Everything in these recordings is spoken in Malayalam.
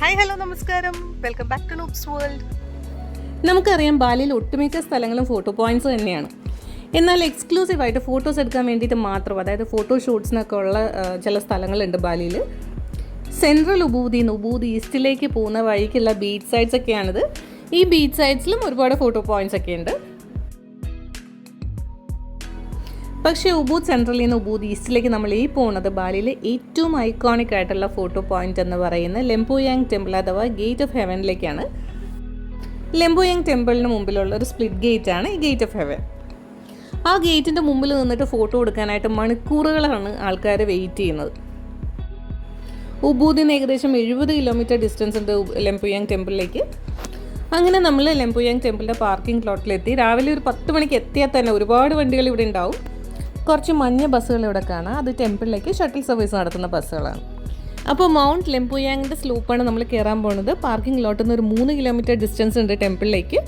ഹായ് ഹലോ നമസ്കാരം, welcome back to noobs world. നമുക്കറിയാം ബാലിയിൽ ഒട്ടുമിക്ക സ്ഥലങ്ങളും ഫോട്ടോ പോയിന്റ്സ് തന്നെയാണ്. എന്നാൽ എക്സ്ക്ലൂസീവായിട്ട് ഫോട്ടോസ് എടുക്കാൻ വേണ്ടിയിട്ട് മാത്രം, അതായത് ഫോട്ടോ ഷൂട്ട്സിനൊക്കെ ഉള്ള ചില സ്ഥലങ്ങളുണ്ട് ബാലിയിൽ. സെൻട്രൽ ഉബൂദി ഈസ്റ്റിലേക്ക് പോകുന്ന വഴിക്കുള്ള ബീച്ച് സൈഡ്സ് ഒക്കെയാണിത്. ഈ ബീച്ച് സൈഡ്സിലും ഒരുപാട് ഫോട്ടോ പോയിന്റ്സ് ഒക്കെ ഉണ്ട്. പക്ഷേ ഉബൂദ് സെൻട്രലിൽ നിന്ന് ഉബൂദ് ഈസ്റ്റിലേക്ക് നമ്മൾ ഈ പോകുന്നത് ബാലിയിലെ ഏറ്റവും ഐക്കോണിക് ആയിട്ടുള്ള ഫോട്ടോ പോയിന്റ് എന്ന് പറയുന്ന ലെംപുയാങ് ടെമ്പിൾ അഥവാ ഗേറ്റ് ഓഫ് ഹെവനിലേക്കാണ്. ലെംപുയാങ് ടെമ്പിളിന് മുമ്പിലുള്ള ഒരു സ്പ്ലിറ്റ് ഗേറ്റ് ആണ് ഈ ഗേറ്റ് ഓഫ് ഹെവൻ. ആ ഗേറ്റിൻ്റെ മുമ്പിൽ നിന്നിട്ട് ഫോട്ടോ എടുക്കാനായിട്ട് മണിക്കൂറുകളാണ് ആൾക്കാർ വെയിറ്റ് ചെയ്യുന്നത്. ഉബൂദിന് ഏകദേശം 70 കിലോമീറ്റർ ഡിസ്റ്റൻസ് ഉണ്ട് ലെംപുയാങ് ടെമ്പിളിലേക്ക്. അങ്ങനെ നമ്മൾ ലെംപുയാങ് ടെമ്പിളിൻ്റെ പാർക്കിംഗ് പ്ലോട്ടിലെത്തി. രാവിലെ ഒരു 10 മണിക്ക് എത്തിയാൽ തന്നെ ഒരുപാട് വണ്ടികൾ ഇവിടെ ഉണ്ടാവും. കുറച്ച് മഞ്ഞ ബസ്സുകൾ ഇവിടെ കാണാം. അത് ടെമ്പിളിലേക്ക് ഷട്ടിൽ സർവീസ് നടത്തുന്ന ബസ്സുകളാണ്. അപ്പോൾ മൗണ്ട് ലെംപുയാങ്ങിൻ്റെ സ്ലൂപ്പാണ് നമ്മൾ കയറാൻ പോകുന്നത്. പാർക്കിംഗ് ലോട്ടിൽ നിന്ന് ഒരു 3 കിലോമീറ്റർ ഡിസ്റ്റൻസ് ഉണ്ട് ടെമ്പിളിലേക്ക്.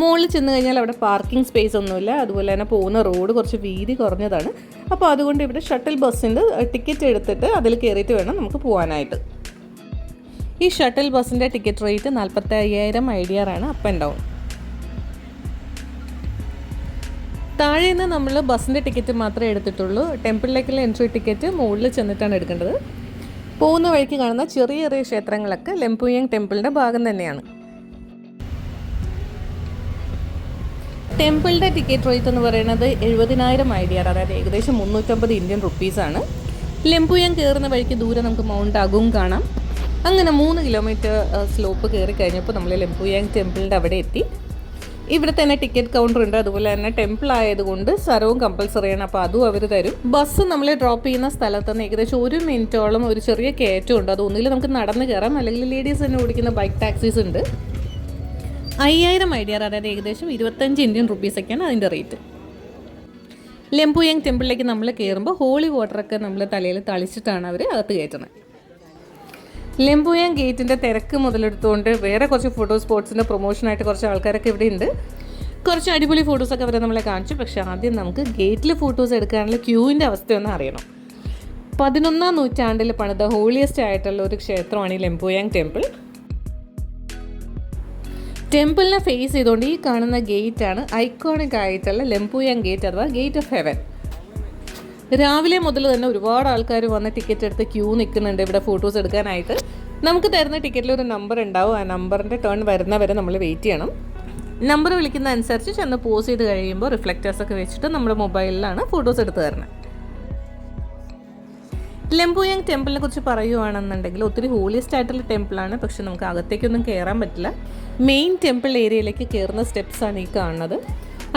മുകളിൽ ചെന്ന് കഴിഞ്ഞാൽ അവിടെ പാർക്കിംഗ് സ്പേസ് ഒന്നുമില്ല. അതുപോലെ തന്നെ പോകുന്ന റോഡ് കുറച്ച് വീതി കുറഞ്ഞതാണ്. അപ്പോൾ അതുകൊണ്ട് ഇവിടെ ഷട്ടിൽ ബസ്സിൻ്റെ ടിക്കറ്റ് എടുത്തിട്ട് അതിൽ കയറിയിട്ട് വേണം നമുക്ക് പോകാനായിട്ട്. ഈ ഷട്ടിൽ ബസ്സിൻ്റെ ടിക്കറ്റ് റേറ്റ് 45,000 IDR ആണ്, അപ്പ് ആൻഡ് ഡൗൺ. താഴെ നിന്ന് നമ്മൾ ബസ്സിൻ്റെ ടിക്കറ്റ് മാത്രമേ എടുത്തിട്ടുള്ളൂ. ടെമ്പിളിലേക്കുള്ള എൻട്രി ടിക്കറ്റ് മുകളിൽ ചെന്നിട്ടാണ് എടുക്കേണ്ടത്. പോകുന്ന വഴിക്ക് കാണുന്ന ചെറിയ ചെറിയ ക്ഷേത്രങ്ങളൊക്കെ ലെംപുയാങ് ടെമ്പിളിൻ്റെ ഭാഗം തന്നെയാണ്. ടെമ്പിളിൻ്റെ ടിക്കറ്റ് റേറ്റ് എന്ന് പറയുന്നത് 70,000 IDR, അതായത് ഏകദേശം 350 ഇന്ത്യൻ റുപ്പീസാണ്. ലെംപുയാങ് കയറുന്ന വഴിക്ക് ദൂരെ നമുക്ക് മൗണ്ട് അഗുങ് കാണാം. അങ്ങനെ 3 കിലോമീറ്റർ സ്ലോപ്പ് കയറി കഴിഞ്ഞപ്പോൾ നമ്മൾ ലെംപുയാങ് ടെമ്പിളിൻ്റെ അവിടെ എത്തി. ഇവിടെ തന്നെ ടിക്കറ്റ് കൗണ്ടർ ഉണ്ട്. അതുപോലെ തന്നെ ടെമ്പിൾ ആയതുകൊണ്ട് സർവ്വം കമ്പൽസറിയാണ്. അപ്പോൾ അതും അവർ തരും. ബസ് നമ്മളെ ഡ്രോപ്പ് ചെയ്യുന്ന സ്ഥലത്ത് നിന്ന് ഏകദേശം 1 മിനിറ്റോളം ഒരു ചെറിയ കയറ്റമുണ്ട്. അത് ഒന്നുകിൽ നമുക്ക് നടന്ന് കയറാം, അല്ലെങ്കിൽ ലേഡീസ് തന്നെ ഓടിക്കുന്ന ബൈക്ക് ടാക്സീസ് ഉണ്ട്. 5,000 IDR, അതായത് ഏകദേശം 25 ഇന്ത്യൻ റുപ്പീസൊക്കെയാണ് അതിൻ്റെ റേറ്റ്. ലെംപുയാങ് ടെമ്പിളിലേക്ക് നമ്മൾ കയറുമ്പോൾ ഹോളി വാട്ടറൊക്കെ നമ്മൾ തലയിൽ തളിച്ചിട്ടാണ് അവർ അകത്ത് കയറ്റുന്നത്. ലെംപുയാങ് ഗേറ്റിൻ്റെ തിരക്ക് മുതലെടുത്തുകൊണ്ട് വേറെ കുറച്ച് ഫോട്ടോ സ്പോട്സിൻ്റെ പ്രൊമോഷനായിട്ട് കുറച്ച് ആൾക്കാരൊക്കെ ഇവിടെ ഉണ്ട്. കുറച്ച് അടിപൊളി ഫോട്ടോസൊക്കെ അവരെ നമ്മളെ കാണിച്ചു. പക്ഷേ ആദ്യം നമുക്ക് ഗേറ്റിൽ ഫോട്ടോസ് എടുക്കാനുള്ള ക്യൂവിൻ്റെ അവസ്ഥയൊന്നും അറിയണം. 11ാം നൂറ്റാണ്ടിൽ പണിത ഹോളിയസ്റ്റ് ആയിട്ടുള്ള ഒരു ക്ഷേത്രമാണ് ഈ ലെംപുയാങ് ടെമ്പിൾ. ടെമ്പിളിനെ ഫേസ് ചെയ്തുകൊണ്ട് ഈ കാണുന്ന ഗേറ്റാണ് ഐക്കോണിക് ആയിട്ടുള്ള ലെംപുയാങ് ഗേറ്റ് അഥവാ ഗേറ്റ് ഓഫ് ഹെവൻ. രാവിലെ മുതൽ തന്നെ ഒരുപാട് ആൾക്കാർ വന്ന് ടിക്കറ്റ് എടുത്ത് ക്യൂ നിൽക്കുന്നുണ്ട് ഇവിടെ ഫോട്ടോസ് എടുക്കാനായിട്ട്. നമുക്ക് തരുന്ന ടിക്കറ്റിൽ ഒരു നമ്പർ ഉണ്ടാവും. ആ നമ്പറിൻ്റെ ടേൺ വരുന്നവരെ നമ്മൾ വെയിറ്റ് ചെയ്യണം. നമ്പർ വിളിക്കുന്ന അനുസരിച്ച് ചെന്ന് പോസ് ചെയ്ത് കഴിയുമ്പോൾ റിഫ്ലക്റ്റേഴ്സൊക്കെ വെച്ചിട്ട് നമ്മുടെ മൊബൈലിലാണ് ഫോട്ടോസ് എടുത്ത് തരുന്നത്. ലെംപുയാങ് ടെമ്പിളിനെ കുറിച്ച് പറയുകയാണെന്നുണ്ടെങ്കിൽ ഒത്തിരി ഹോളിയസ്റ്റ് ആയിട്ടുള്ള ടെമ്പിളാണ്. പക്ഷെ നമുക്ക് അകത്തേക്കൊന്നും കയറാൻ പറ്റില്ല. മെയിൻ ടെമ്പിൾ ഏരിയയിലേക്ക് കയറുന്ന സ്റ്റെപ്സാണ് ഈ കാണുന്നത്.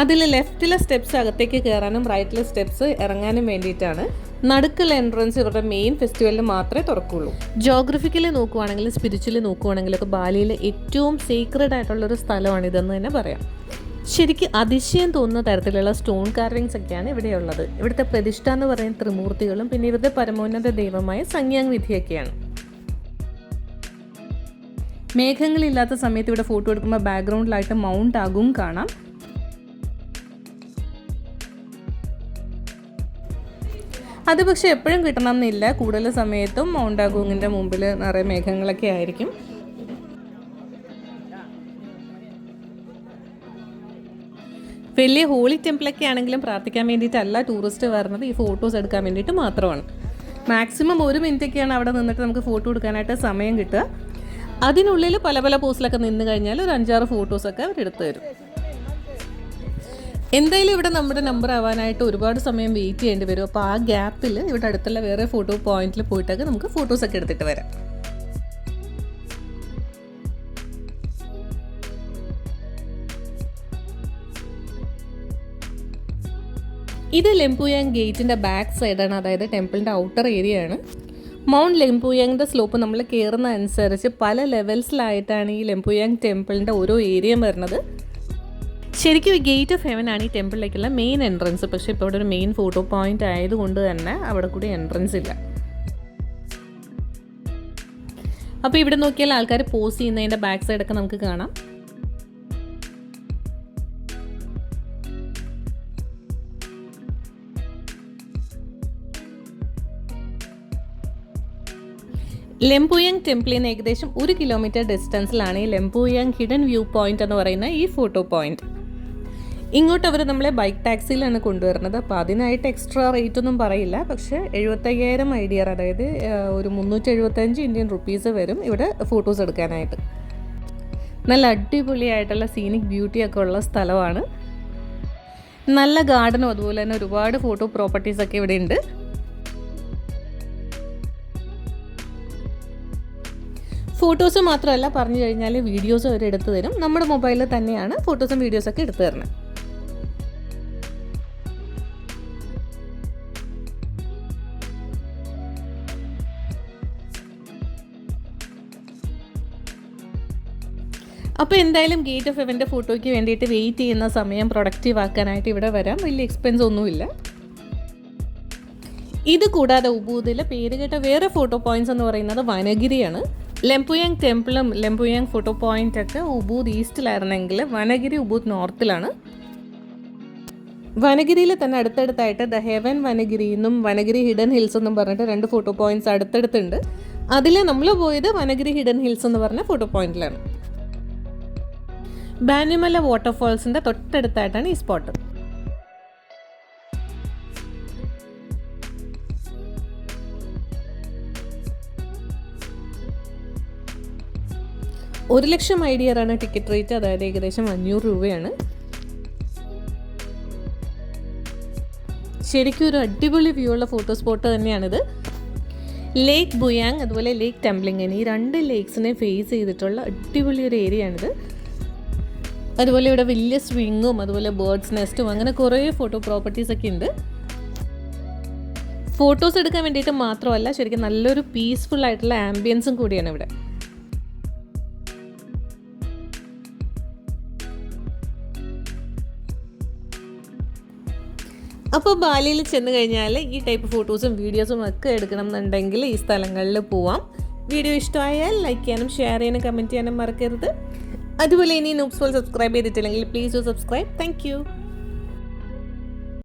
അതിൽ ലെഫ്റ്റിലെ സ്റ്റെപ്സ് അകത്തേക്ക് കയറാനും റൈറ്റിലെ സ്റ്റെപ്സ് ഇറങ്ങാനും വേണ്ടിയിട്ടാണ്. നടുക്കുള്ള എൻട്രൻസ് ഇവരുടെ മെയിൻ ഫെസ്റ്റിവലിന് മാത്രമേ തുറക്കുള്ളൂ. ജോഗ്രഫിക്കലി നോക്കുവാണെങ്കിലും സ്പിരിച്വലി നോക്കുവാണെങ്കിലൊക്കെ ബാലിയിലെ ഏറ്റവും സീക്രട്ട് ആയിട്ടുള്ളൊരു സ്ഥലമാണിതെന്ന് തന്നെ പറയാം. ശരിക്കും അതിശയം തോന്നുന്ന തരത്തിലുള്ള സ്റ്റോൺ കാർവിങ്സ് ഒക്കെയാണ് ഇവിടെയുള്ളത്. ഇവിടുത്തെ പ്രതിഷ്ഠ എന്ന് പറയുന്ന ത്രിമൂർത്തികളും പിന്നെ ഇവരുടെ പരമോന്നത ദൈവമായ സംയാങ് വിധിയൊക്കെയാണ്. മേഘങ്ങളില്ലാത്ത സമയത്ത് ഇവിടെ ഫോട്ടോ എടുക്കുമ്പോൾ ബാക്ക്ഗ്രൗണ്ടിലായിട്ട് മൗണ്ട് അഗുങ് കാണാം. അത് പക്ഷേ എപ്പോഴും കിട്ടണം എന്നില്ല. കൂടുതൽ സമയത്തും മൗണ്ട് അഗുങ്ങിൻ്റെ മുമ്പിൽ നിറയെ മേഘങ്ങളൊക്കെ ആയിരിക്കും. വലിയ ഹോളി ടെമ്പിളൊക്കെ ആണെങ്കിലും പ്രാർത്ഥിക്കാൻ വേണ്ടിയിട്ടല്ല ടൂറിസ്റ്റ് വരുന്നത്, ഈ ഫോട്ടോസ് എടുക്കാൻ വേണ്ടിയിട്ട് മാത്രമാണ്. മാക്സിമം 1 മിനിറ്റൊക്കെയാണ് അവിടെ നിന്നിട്ട് നമുക്ക് ഫോട്ടോ എടുക്കാനായിട്ട് സമയം കിട്ടുക. അതിനുള്ളിൽ പല പല പോസിലൊക്കെ നിന്ന് കഴിഞ്ഞാൽ ഒരു 5-6 ഫോട്ടോസൊക്കെ അവരെടുത്ത് തരും. എന്തായാലും ഇവിടെ നമ്മുടെ നമ്പർ ആവാനായിട്ട് ഒരുപാട് സമയം വെയിറ്റ് ചെയ്യേണ്ടി വരും. അപ്പോൾ ആ ഗ്യാപ്പിൽ ഇവിടെ അടുത്തുള്ള വേറെ ഫോട്ടോ പോയിന്റിൽ പോയിട്ടൊക്കെ നമുക്ക് ഫോട്ടോസൊക്കെ എടുത്തിട്ട് വരാം. ഇത് ലെംപുയാങ് ഗേറ്റിൻ്റെ ബാക്ക് സൈഡാണ്, അതായത് ടെമ്പിളിൻ്റെ ഔട്ടർ ഏരിയ ആണ്. മൗണ്ട് ലെംപുയാങ്ങിൻ്റെ സ്ലോപ്പ് നമ്മൾ കയറുന്ന അനുസരിച്ച് പല ലെവൽസിലായിട്ടാണ് ഈ ലെംപുയാങ് ടെമ്പിളിൻ്റെ ഓരോ ഏരിയയും വരുന്നത്. ശരിക്കും ഈ ഗേറ്റ് ഓഫ് ഹെവൻ ആണ് ഈ ടെമ്പിളിലേക്കുള്ള മെയിൻ എൻട്രൻസ്. പക്ഷേ ഇപ്പോൾ ഇവിടെ ഒരു മെയിൻ ഫോട്ടോ പോയിന്റ് ആയതുകൊണ്ട് തന്നെ അവിടെ കൂടി എൻട്രൻസ് ഇല്ല. അപ്പോൾ ഇവിടെ നോക്കിയാൽ ആൾക്കാർ പോസ് ചെയ്യുന്നതിൻ്റെ ബാക്ക് സൈഡൊക്കെ നമുക്ക് കാണാം. ലെംപുയാങ് ടെമ്പിളിൽ നിന്ന് ഏകദേശം 1 കിലോമീറ്റർ ഡിസ്റ്റൻസിലാണ് ഈ ലെംപുയാങ് ഹിഡൻ വ്യൂ പോയിന്റ് എന്ന് പറയുന്ന ഈ ഫോട്ടോ പോയിന്റ്. ഇങ്ങോട്ട് അവർ നമ്മളെ ബൈക്ക് ടാക്സിയിലാണ് കൊണ്ടുവരുന്നത്. അപ്പോൾ അതിനായിട്ട് എക്സ്ട്രാ റേറ്റ് ഒന്നും പറയില്ല. പക്ഷേ 75,000 IDR, അതായത് ഒരു 375 ഇന്ത്യൻ റുപ്പീസ് വരും ഇവിടെ ഫോട്ടോസ് എടുക്കാനായിട്ട്. നല്ല അടിപൊളിയായിട്ടുള്ള സീനിക് ബ്യൂട്ടിയൊക്കെ ഉള്ള സ്ഥലമാണ്. നല്ല ഗാർഡനും അതുപോലെ തന്നെ ഒരുപാട് ഫോട്ടോ പ്രോപ്പർട്ടീസൊക്കെ ഇവിടെ ഉണ്ട്. ഫോട്ടോസ് മാത്രമല്ല, പറഞ്ഞു കഴിഞ്ഞാൽ വീഡിയോസ് അവർ എടുത്തു തരും. നമ്മുടെ മൊബൈലിൽ തന്നെയാണ് ഫോട്ടോസും വീഡിയോസൊക്കെ എടുത്തു തരുന്നത്. അപ്പോൾ എന്തായാലും ഗേറ്റ് ഓഫ് ഹെവൻ്റെ ഫോട്ടോയ്ക്ക് വേണ്ടിയിട്ട് വെയിറ്റ് ചെയ്യുന്ന സമയം പ്രൊഡക്റ്റീവ് ആക്കാനായിട്ട് ഇവിടെ വരാം. വലിയ എക്സ്പെൻസ് ഒന്നുമില്ല. ഇത് കൂടാതെ ഉബൂദിലെ പേരുകേട്ട വേറെ ഫോട്ടോ പോയിന്റ്സ് എന്ന് പറയുന്നത് വനഗിരിയാണ്. ലെംപുയാങ് ടെമ്പിളും ലെംപുയാങ് ഫോട്ടോ പോയിൻ്റൊക്കെ ഉബൂദ് ഈസ്റ്റിലായിരുന്നെങ്കിൽ വനഗിരി ഉബൂദ് നോർത്തിലാണ്. വനഗിരിയിൽ തന്നെ അടുത്തടുത്തായിട്ട് ദ ഹെവൻ വനഗിരി എന്നും വനഗിരി ഹിഡൻ ഹിൽസ് എന്നും പറഞ്ഞിട്ട് 2 ഫോട്ടോ പോയിന്റ്സ് അടുത്തടുത്തുണ്ട്. അതിൽ നമ്മൾ പോയത് വനഗിരി ഹിഡൻ ഹിൽസ് എന്ന് പറഞ്ഞ ഫോട്ടോ പോയിന്റിലാണ്. ബാനിമല വാട്ടർഫോൾസിൻ്റെ തൊട്ടടുത്തായിട്ടാണ് ഈ സ്പോട്ട്. $1,00,000 IDR ടിക്കറ്റ് റേറ്റ്, അതായത് ഏകദേശം 500 രൂപയാണ്. ശരിക്കും ഒരു അടിപൊളി വ്യൂ ഉള്ള ഫോട്ടോ സ്പോട്ട് തന്നെയാണിത്. ലേക്ക് ബുയാങ് അതുപോലെ ലേക്ക് ടെംപ്ലിംഗൻ, ഈ 2 ലേക്സിനെ ഫേസ് ചെയ്തിട്ടുള്ള അടിപൊളി ഒരു ഏരിയയാണിത്. അതുപോലെ ഇവിടെ വലിയ സ്വിങ്ങും അതുപോലെ ബേർഡ്സ് നെസ്റ്റും അങ്ങനെ കുറേ ഫോട്ടോ പ്രോപ്പർട്ടീസൊക്കെ ഉണ്ട്. ഫോട്ടോസ് എടുക്കാൻ വേണ്ടിയിട്ട് മാത്രമല്ല, ശരിക്കും നല്ലൊരു പീസ്ഫുൾ ആയിട്ടുള്ള ആംബിയൻസും കൂടിയാണ് ഇവിടെ. അപ്പോൾ ബാലിയിൽ ചെന്ന് കഴിഞ്ഞാൽ ഈ ടൈപ്പ് ഫോട്ടോസും വീഡിയോസും ഒക്കെ എടുക്കണം എന്നുണ്ടെങ്കിൽ ഈ സ്ഥലങ്ങളിൽ പോവാം. വീഡിയോ ഇഷ്ടമായാൽ ലൈക്ക് ചെയ്യാനും ഷെയർ ചെയ്യാനും കമൻറ്റ് ചെയ്യാനും മറക്കരുത്. അതുപോലെ ഇനി നൂബ്സ് വേൾഡ് സബ്സ്ക്രൈബ് ചെയ്തിട്ടില്ലെങ്കിൽ please do subscribe. Thank you.